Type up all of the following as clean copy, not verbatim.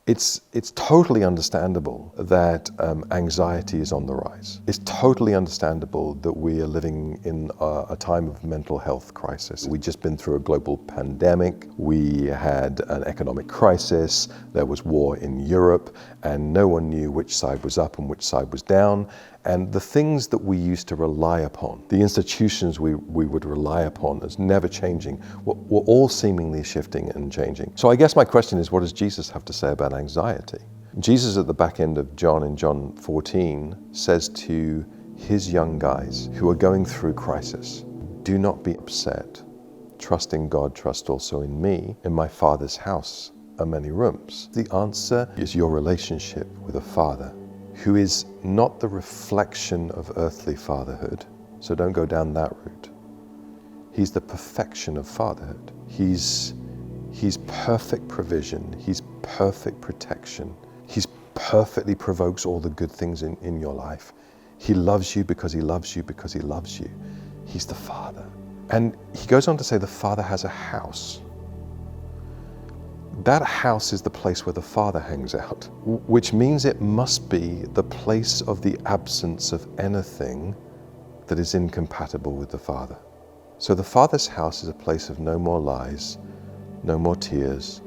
It's totally understandable that anxiety is on the rise. It's totally understandable that we are living in a time of mental health crisis. We've just been through a global pandemic. We had an economic crisis. There was war in Europe, and no one knew which side was up and which side was down. And the things that we used to rely upon, the institutions we would rely upon as never changing, were all seemingly shifting and changing. So I guess my question is, what does Jesus have to say about anxiety? Jesus at the back end of John, in John 14, says to his young guys who are going through crisis, do not be upset. Trust in God, trust also in me. In my Father's house are many rooms. The answer is your relationship with a Father who is not the reflection of earthly fatherhood, so don't go down that route. He's the perfection of fatherhood. He's perfect provision, he's perfect protection. He's perfectly provokes all the good things in your life. He loves you because he loves you because he loves you. He's the Father. And he goes on to say the Father has a house. That house is the place where the Father hangs out, which means it must be the place of the absence of anything that is incompatible with the Father. So the Father's house is a place of no more lies, no more tears,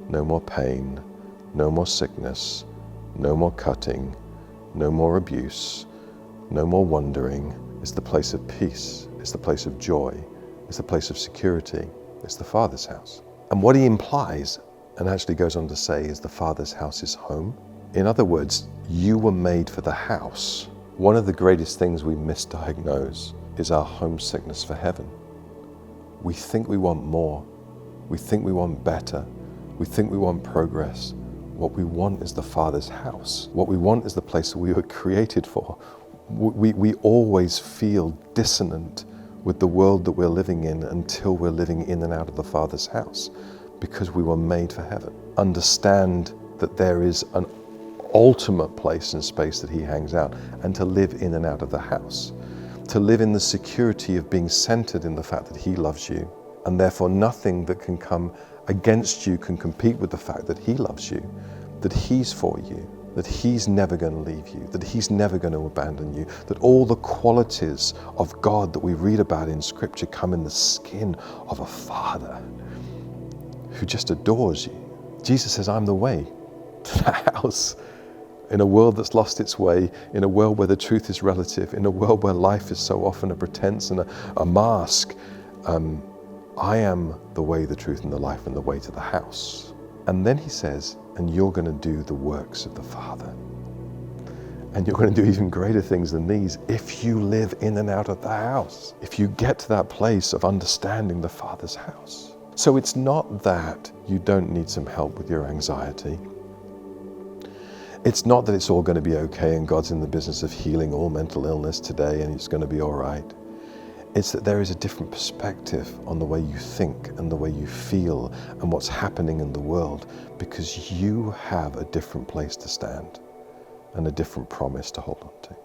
no more pain, no more sickness, no more cutting, no more abuse, no more wandering. It's the place of peace, it's the place of joy, it's the place of security, it's the Father's house. And what he implies, and actually goes on to say, is the Father's house is home. In other words, you were made for the house. One of the greatest things we misdiagnose is our homesickness for heaven. We think we want more. We think we want better. We think we want progress. What we want is the Father's house. What we want is the place that we were created for. We always feel dissonant with the world that we're living in until we're living in and out of the Father's house, because we were made for heaven. Understand that there is an ultimate place and space that he hangs out, and to live in and out of the house. To live in the security of being centered in the fact that he loves you, and therefore nothing that can come against you can compete with the fact that he loves you, that he's for you, that he's never going to leave you, that he's never going to abandon you, that all the qualities of God that we read about in Scripture come in the skin of a Father who just adores you. Jesus says, I'm the way to the house. In a world that's lost its way, in a world where the truth is relative, in a world where life is so often a pretense and a mask, I am the way, the truth, and the life, and the way to the house. And then he says, and you're going to do the works of the Father. And you're going to do even greater things than these if you live in and out of the house. If you get to that place of understanding the Father's house. So it's not that you don't need some help with your anxiety. It's not that it's all going to be okay and God's in the business of healing all mental illness today and it's going to be all right. It's that there is a different perspective on the way you think and the way you feel and what's happening in the world, because you have a different place to stand and a different promise to hold on to.